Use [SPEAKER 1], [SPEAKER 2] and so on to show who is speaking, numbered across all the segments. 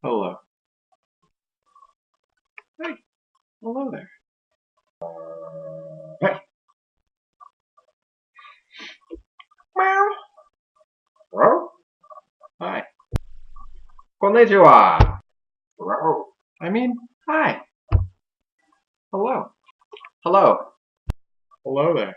[SPEAKER 1] Hello. Hey, hello there. Hey. Meow. Hello? Hi. Konnichiwa. Hello. Hi. Hello. Hello. Hello there.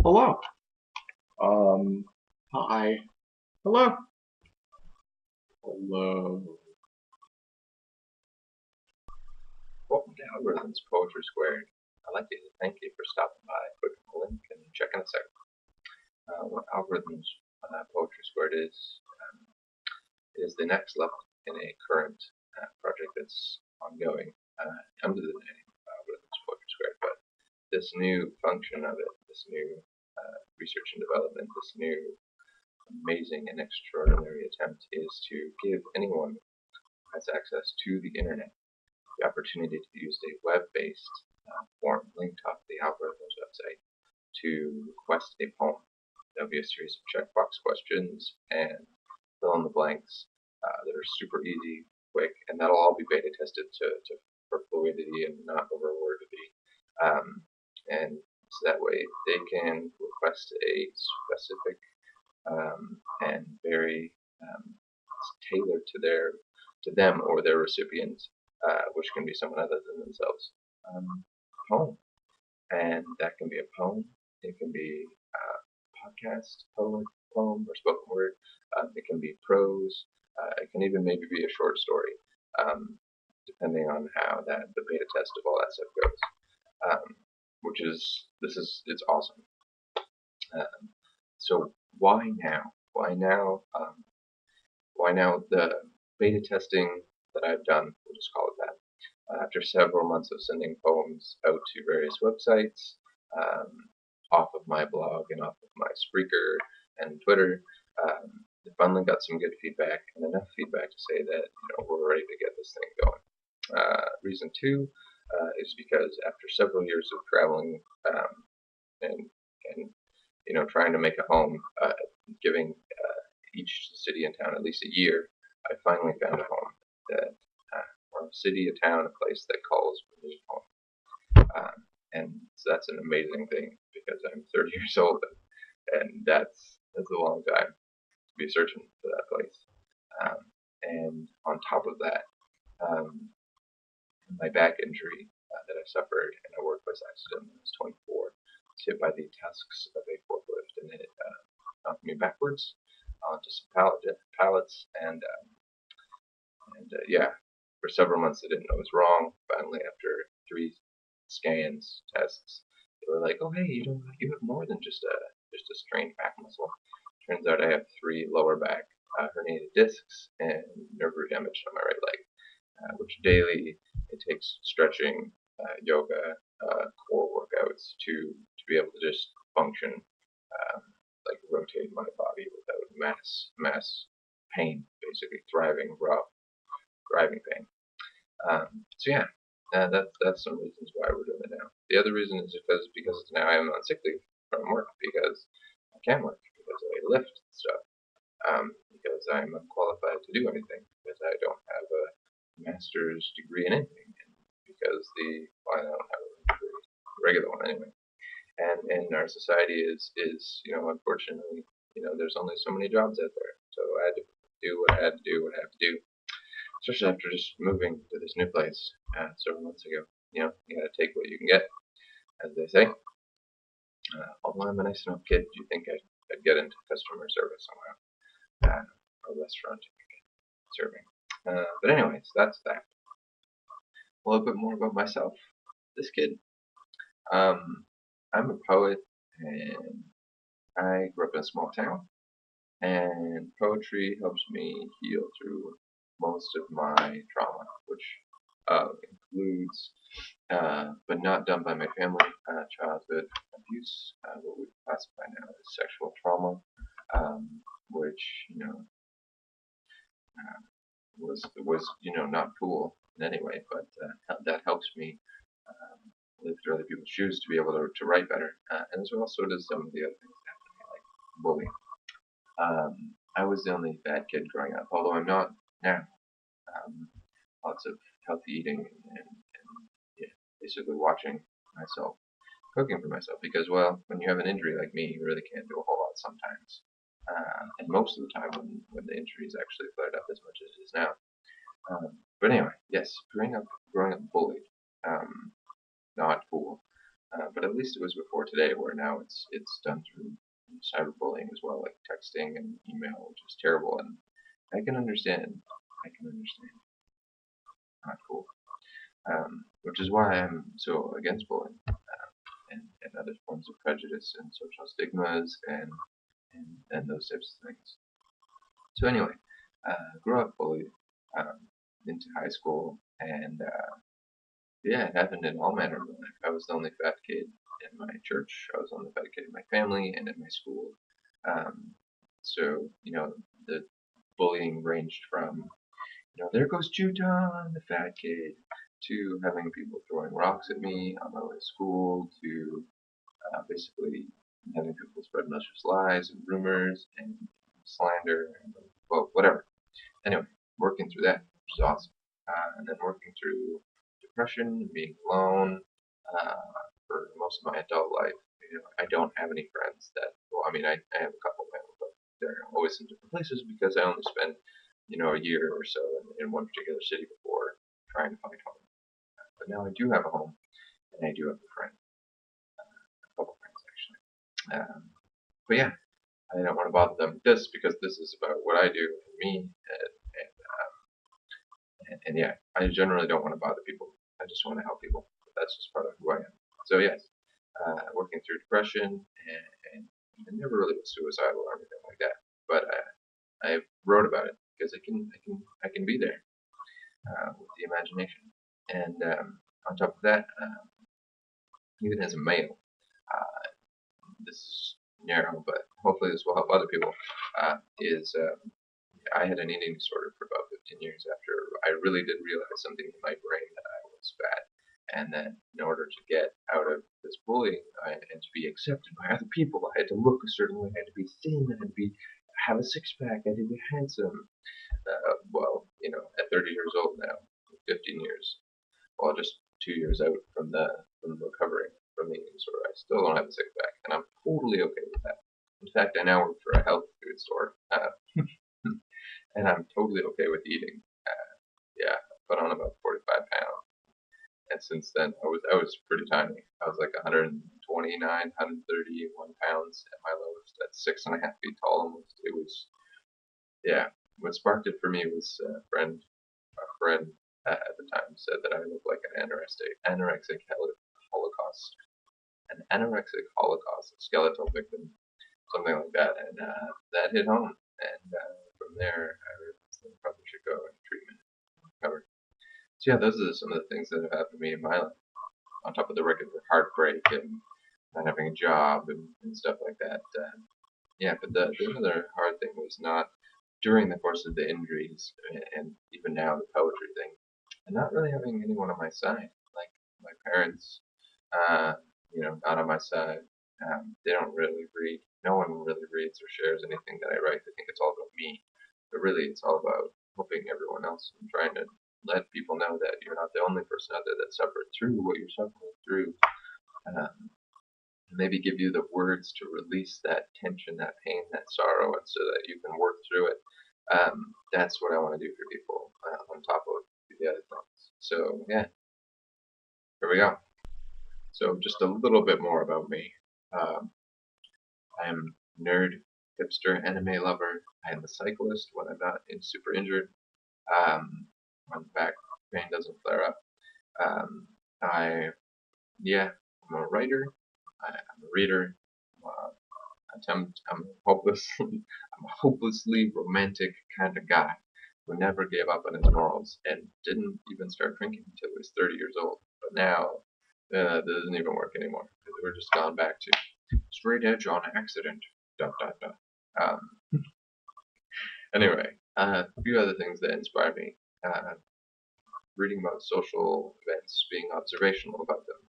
[SPEAKER 1] Hello. Hi. Hello. Hello.
[SPEAKER 2] Welcome to Algorithymns, Poetry². I'd like to thank you for stopping by. Click on the link and checking us out. What Algorithymns Poetry² is the next level in a current project that's ongoing under the name of Algorithymns Poetry². But this new function of it, this new research and development, this new amazing and extraordinary attempt is to give anyone who has access to the internet the opportunity to use a web-based form linked off the Algorithymns website to request a poem. There'll be a series of checkbox questions and fill in the blanks that are super easy, quick, and that'll all be beta tested for fluidity and not overwordity. And so that way they can request a specific and very tailored to them or their recipient, which can be someone other than themselves, poem. And that can be a poem, it can be a podcast, poem, or spoken word, it can be prose, it can even maybe be a short story, depending on how the beta test of all that stuff goes. It's awesome. So why now? Why now? Why now? The beta testing that I've done, we'll just call it that, after several months of sending poems out to various websites, off of my blog and off of my Spreaker and Twitter, I finally got some good feedback and enough feedback to say that we're ready to get this thing going. Reason two is because after several years of traveling and trying to make a home, giving each city and town at least a year, I finally found a home that, or a city, a town, a place that calls me home. And so that's an amazing thing because I'm 30 years old, and that's a long time to be searching for that place. And on top of that, my back injury that I suffered in a workplace accident when I was 24 was hit by the tusks of a forklift, and it knocked me backwards onto some pallets, and yeah, for several months I didn't know what was wrong. Finally, after 3 scans, tests, they were like, "Oh, hey, you have more than just a strained back muscle." Turns out I have 3 lower back herniated discs and nerve root damage on my right leg, which daily it takes stretching, yoga, core workouts to be able to just function, like rotate my body without mass pain, basically thriving pain. So yeah, that's some reasons why we're doing it now. The other reason is because now I'm on sick leave from work because I can work, because I lift stuff, because I'm unqualified to do anything, because I don't have a master's degree in anything, and because I don't have a regular one anyway. And in our society is unfortunately, there's only so many jobs out there. So I had to do what I had to do, what I have to do, especially after just moving to this new place several months ago. You gotta take what you can get, as they say. Although I'm a nice enough kid, you think I'd get into customer service somehow, or restaurant serving. But anyways, that's that. A little bit more about myself. This kid. I'm a poet, and I grew up in a small town, and poetry helps me heal through most of my trauma, which includes, but not done by my family, childhood abuse, what we classify now as sexual trauma, which was not cool in any way, but that helps me live through other people's shoes to be able to write better, and as well so does some of the other things that happen, like bullying. I was the only fat kid growing up, although I'm not now. Um, Lots of healthy eating and yeah, basically watching myself, cooking for myself. Because, well, when you have an injury like me, you really can't do a whole lot sometimes. And most of the time when the injury is actually flared up as much as it is now. But anyway, yes, growing up bullied, not cool. But at least it was before today, where now it's done through cyberbullying as well, like texting and email, which is terrible. And I can understand. I can understand. Not cool. Which is why I'm so against bullying and other forms of prejudice and social stigmas and those types of things. So anyway, grew up bullied into high school, and yeah, it happened in all manner of life. I was the only fat kid in my church. I was the only fat kid in my family and in my school. Um, so the bullying ranged from there goes Juton, the fat kid, to having people throwing rocks at me on my way to school, to basically having people spread malicious lies and rumors and slander, and, well, whatever. Anyway, working through that, which is awesome. And then working through depression, being alone for most of my adult life. I don't have any friends that, well, I mean, I have a couple of them, but they're always in different places because I only spend, a year or so in one particular city before trying to find home. But now I do have a home, and I do have a friend, a couple of friends actually. But yeah, I don't want to bother them with this because this is about what I do and me, and yeah, I generally don't want to bother people. I just want to help people. That's just part of who I am. So yes, working through depression, and I never really was suicidal or anything like that. But I wrote about it because I can be there with the imagination. And on top of that, even as a male, this is narrow, but hopefully this will help other people. Is I had an eating disorder for about 15 years after I really did realize something in my brain that I was fat, and that in order to get out of this bullying and to be accepted by other people, I had to look a certain way. I had to be thin. I had to have a six pack. I had to be handsome. Well, at 30 years old now, 15 years, well, just 2 years out from recovering from the eating disorder, I still don't have a six pack, and I'm totally okay with that. In fact, I now work for a health food store, and I'm totally okay with eating. Yeah, I put on about 45 pounds, and since then I was pretty tiny. I was like 129, 131 pounds at my lowest, at 6.5 feet tall almost. It was, yeah. What sparked it for me was a friend at the time said that I looked like anorexic holocaust, an anorexic holocaust, a skeletal victim, something like that, and that hit home. And from there, I realized that I probably should go into treatment and recover. So yeah, those are some of the things that have happened to me in my life, on top of the regular heartbreak and not having a job and stuff like that. Yeah, but the other hard thing was not during the course of the injuries, and even now the poetry thing, and not really having anyone on my side, like my parents, uh, not on my side. They don't really read. No one really reads or shares anything that I write. They think it's all about me, but really it's all about helping everyone else and trying to let people know that you're not the only person out there that suffered through what you're suffering through. Um, Maybe give you the words to release that tension, that pain, that sorrow, and so that you can work through it. That's what I want to do for people, on top of the other things. So yeah, here we go. So just a little bit more about me. Um, I am nerd, hipster, anime lover. I am a cyclist when I'm not super injured. When back pain doesn't flare up. Um, I Yeah, I'm a writer. I'm a reader. I'm a hopelessly romantic kind of guy who never gave up on his morals and didn't even start drinking until he was 30 years old. But now that doesn't even work anymore. We're just gone back to straight edge on accident. Dot dot dot. Um, anyway, a few other things that inspire me. Uh, Reading about social events, being observational about them.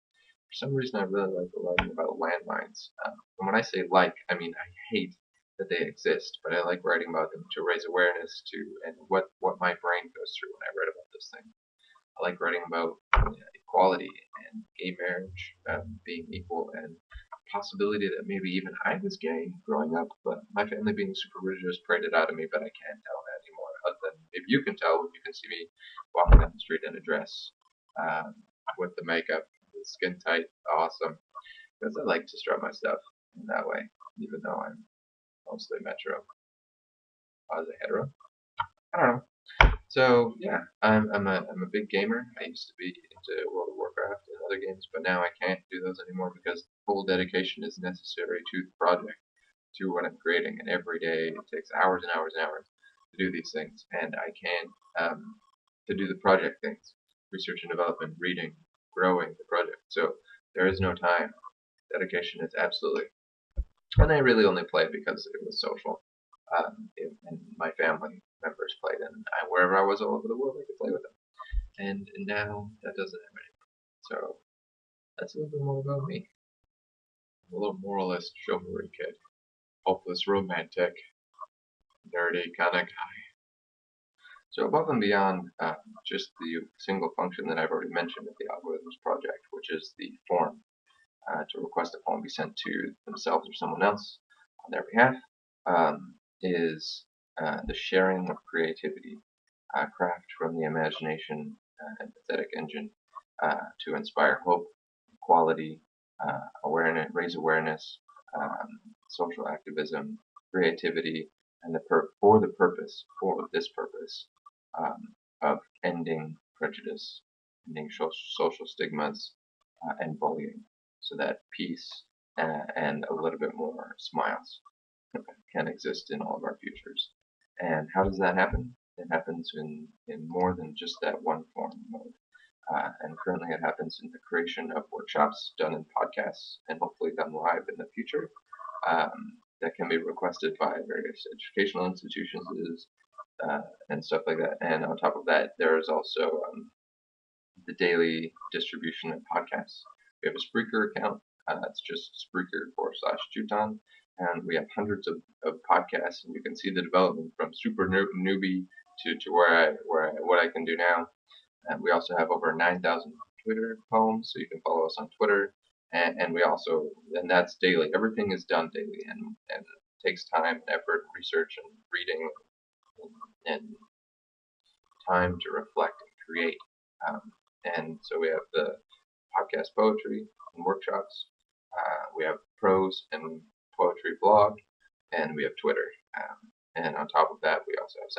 [SPEAKER 2] For some reason, I really like learning about landmines. And when I say like, I mean I hate that they exist, but I like writing about them to raise awareness to and what my brain goes through when I write about this thing. I like writing about equality and gay marriage being equal and possibility that maybe even I was gay growing up, but my family being super religious prayed it out of me, but I can't tell that anymore. Other than maybe you can tell when you can see me walking down the street in a dress with the makeup, the skin tight, awesome. Because I like to strut my stuff in that way, even though I'm mostly metro. I was a hetero. I don't know. So yeah, I'm a big gamer. I used to be into World of Warcraft and other games, but now I can't do those anymore because full dedication is necessary to the project, to what I'm creating, and every day it takes hours and hours and hours to do these things, and I can't to do the project things, research and development, reading, growing the project. So there is no time. Dedication is absolutely, and I really only played because it was social. And my family members played, and wherever I was all over the world, I could play with them. And now that doesn't happen anymore. So that's a little bit more about me. I'm a little moralist, chivalry kid, hopeless romantic, nerdy kind of guy. So above and beyond just the single function that I've already mentioned of the Algorithms project, which is the form to request a poem be sent to themselves or someone else on their behalf, is the sharing of creativity, craft from the imagination and pathetic engine to inspire hope, equality, awareness, raise awareness, social activism, creativity, and for this purpose of ending prejudice, ending social stigmas, and bullying, so that peace and a little bit more smiles can exist in all of our futures. And how does that happen? It happens in more than just that one form mode. And currently it happens in the creation of workshops done in podcasts and hopefully done live in the future that can be requested by various educational institutions and stuff like that. And on top of that, there is also the daily distribution of podcasts. We have a Spreaker account. It's just Spreaker/Juton. And we have hundreds of podcasts, and you can see the development from super newbie to what I can do now. And we also have over 9,000 Twitter poems, so you can follow us on Twitter. And we also, and that's daily. Everything is done daily, and it takes time and effort, and research and reading, and time to reflect and create. And so we have the podcast poetry and workshops. We have prose and poetry blog, and we have Twitter. And on top of that, we also have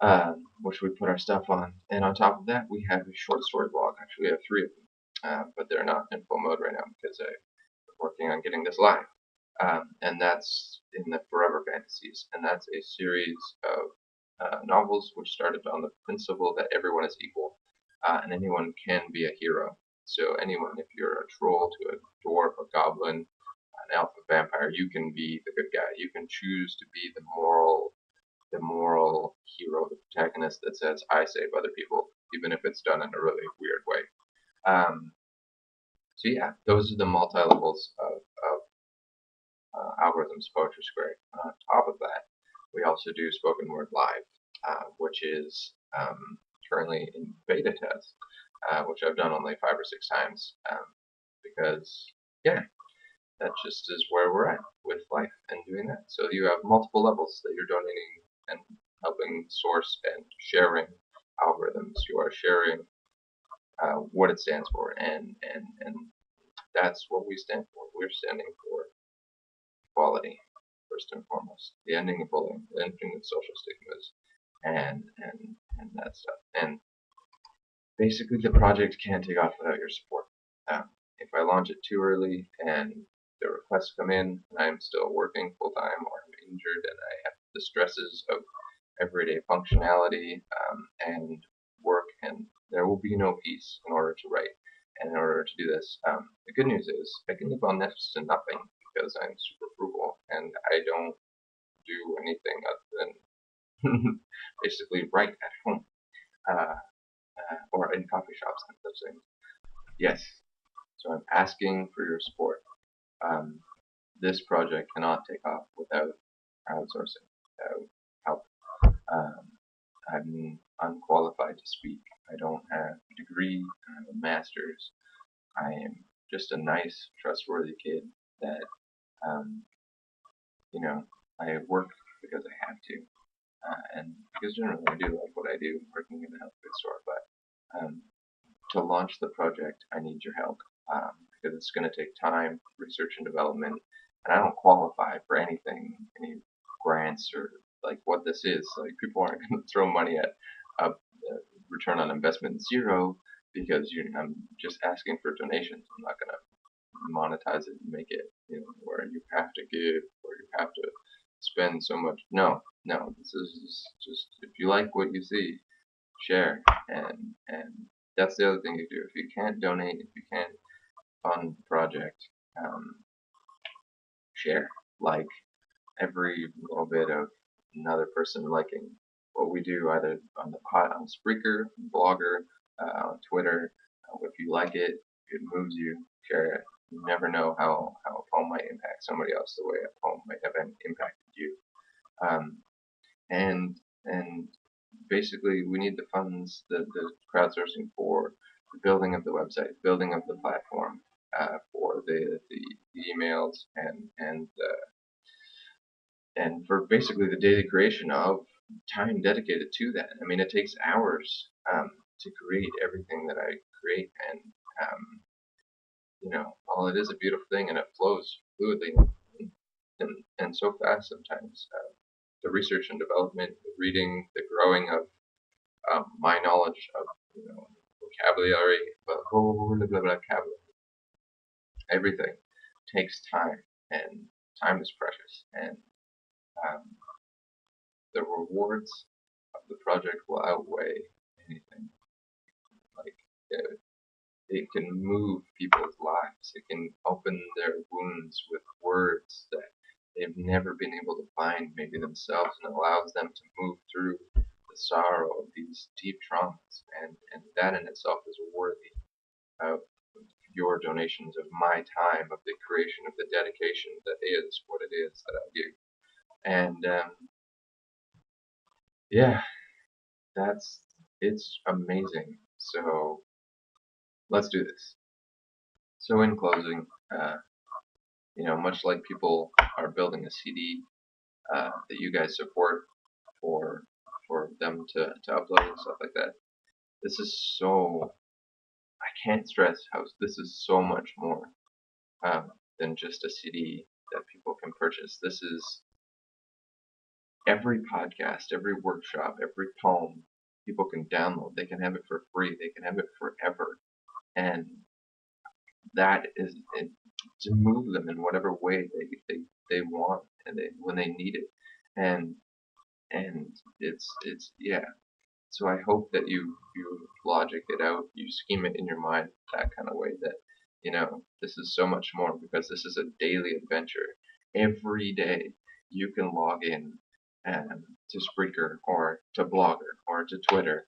[SPEAKER 2] SoundCloud, which we put our stuff on. And on top of that, we have a short story blog. Actually, we have 3 of them, but they're not in full mode right now because I'm working on getting this live. And that's in the Forever Fantasies, and that's a series of novels which started on the principle that everyone is equal, and anyone can be a hero. So anyone, if you're a troll to a dwarf, a goblin, an elf, a vampire, you can be the good guy. You can choose to be the moral hero, the protagonist that says, I save other people, even if it's done in a really weird way. So yeah, those are the multi-levels of Algorithms Poetry². On top of that, we also do spoken word live, which is currently in beta test, which I've done only 5 or 6 times, because yeah, that just is where we're at with life and doing that. So you have multiple levels that you're donating and helping source and sharing Algorithms. You are sharing what it stands for, and that's what we stand for. We're standing for equality, first and foremost, the ending of bullying, the ending of social stigmas, and that stuff. And basically, the project can't take off without your support. If I launch it too early and the requests come in, and I'm still working full time, or I'm injured, and I have the stresses of everyday functionality and work, and there will be no peace in order to write. And in order to do this, the good news is I can live on next to nothing because I'm super frugal and I don't do anything other than basically write at home or in coffee shops and those things. Yes, so I'm asking for your support. this project cannot take off without crowdsourcing, without help. I'm unqualified to speak. I don't have a degree. I have a master's. I am just a nice, trustworthy kid that, um, I work because I have to, and because generally I do like what I do, working in the health food store. But to launch the project, I need your help because it's going to take time, research and development, and I don't qualify for anything, any grants or like what this is. Like people aren't going to throw money at a return on investment zero because I'm just asking for donations. I'm not going to monetize it and make it, where you have to give or you have to spend so much. No, this is just if you like what you see, share, and that's the other thing you do. If you can't donate, if you can't fund the project, share. Like every little bit of another person liking what we do, either on the on Spreaker, Blogger, on Twitter. If you like it, it moves you, share it. You never know how a poem might impact somebody else the way a poem might have impacted you. And basically we need the funds, the crowdsourcing for the building of the website, building of the platform, for the emails and for basically the daily creation of time dedicated to that. I mean, it takes hours to create everything that I create, and while it is a beautiful thing and it flows fluidly and so fast sometimes, the research and development, the reading, the growing of my knowledge of vocabulary, everything takes time, and time is precious, and um, the rewards of the project will outweigh anything. Like it can move people's lives. It can open their wounds with words that they've never been able to find maybe themselves, and allows them to move through the sorrow of these deep traumas, and that in itself is worthy of your donations, of my time, of the creation, of the dedication that is what it is that I do. And yeah, it's amazing. So let's do this. So in closing, much like people are building a CD that you guys support for them to upload and stuff like that, this is so, I can't stress how this is so much more than just a CD that people can purchase. This is every podcast, every workshop, every poem people can download. They can have it for free. They can have it forever. And that is to move them in whatever way they want, and when they need it. And it's yeah. So I hope that you logic it out, you scheme it in your mind that kind of way, that this is so much more, because this is a daily adventure. Every day you can log in to Spreaker or to Blogger or to Twitter,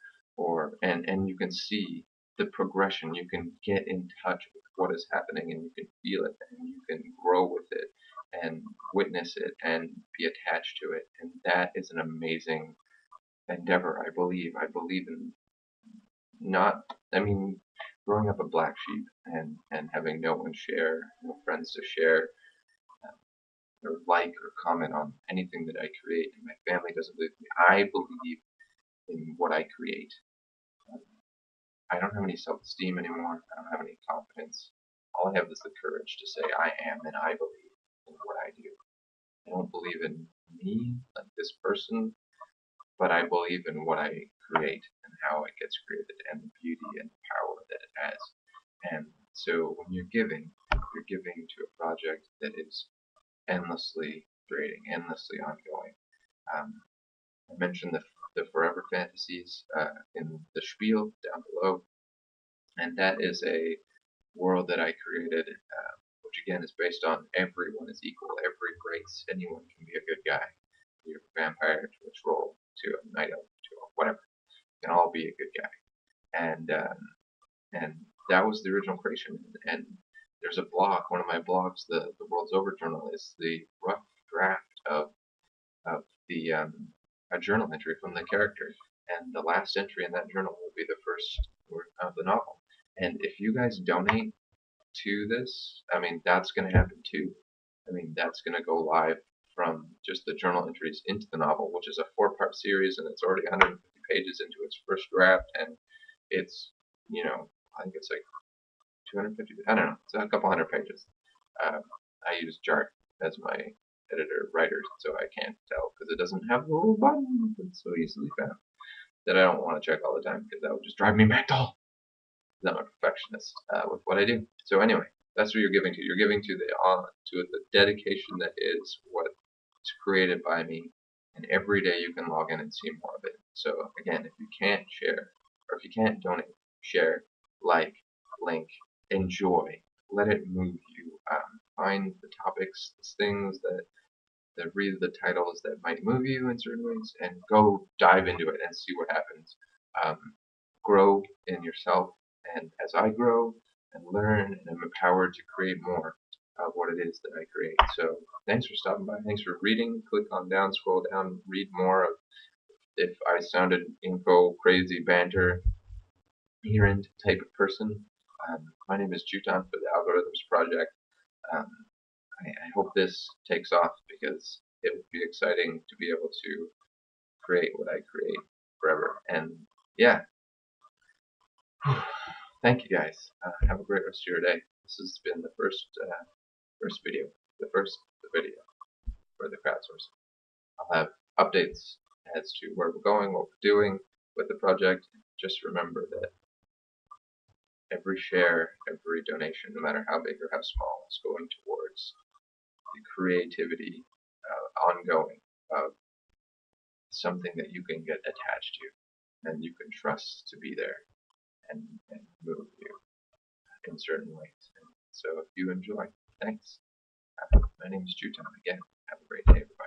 [SPEAKER 2] and you can see the progression. You can get in touch with what is happening, and you can feel it, and you can grow with it and witness it and be attached to it. And that is an amazing endeavor. I believe in not, I mean, growing up a black sheep and having no one share, no friends to share or like or comment on anything that I create, and my family doesn't believe in me. I believe in what I create. I don't have any self-esteem anymore. I don't have any confidence. All I have is the courage to say I am, and I believe in what I do. I don't believe in me, like this person, but I believe in what I create and how it gets created, and the beauty and power that it has. And so when you're giving to a project that is endlessly creating, endlessly ongoing. I mentioned the Forever Fantasies in the spiel down below, and that is a world that I created, which again is based on everyone is equal, every race, anyone can be a good guy. You're a vampire to a troll to a night elf to a whatever, you can all be a good guy, and that was the original creation, and there's a blog, one of my blogs, the World's Over Journal, is the rough draft of the a journal entry from the character, and the last entry in that journal will be the first word of the novel. And if you guys donate to this, I mean, that's going to happen too. I mean, that's going to go live from just the journal entries into the novel, which is a 4-part series, and it's already 150 pages into its first draft, and it's, you know, I think it's like 250, I don't know, it's a couple hundred pages. I use Jart as my editor writer, so I can't tell because it doesn't have a little button that's so easily found that I don't want to check all the time because that would just drive me mental. I'm a perfectionist with what I do. So anyway, that's what you're giving to. You're giving to the dedication that is what's created by me, and every day you can log in and see more of it. So again, if you can't share, or if you can't donate, share, like, link, enjoy, let it move you. Find the topics, the things that read the titles that might move you in certain ways, and go dive into it and see what happens. Grow in yourself, and as I grow and learn and am empowered to create more of what it is that I create. So thanks for stopping by. Thanks for reading. Click on down, scroll down, read more of if I sounded info, crazy banter, errand type of person. My name is Juton for the Algorithms project. I hope this takes off because it would be exciting to be able to create what I create forever. And yeah, thank you guys. Have a great rest of your day. This has been the first video, the video for the crowdsourcing. I'll have updates as to where we're going, what we're doing with the project. Just remember that every share, every donation, no matter how big or how small, is going towards the creativity ongoing of something that you can get attached to and you can trust to be there and move you in certain ways. And so if you enjoy, thanks. My name is Juton again. Have a great day, everybody.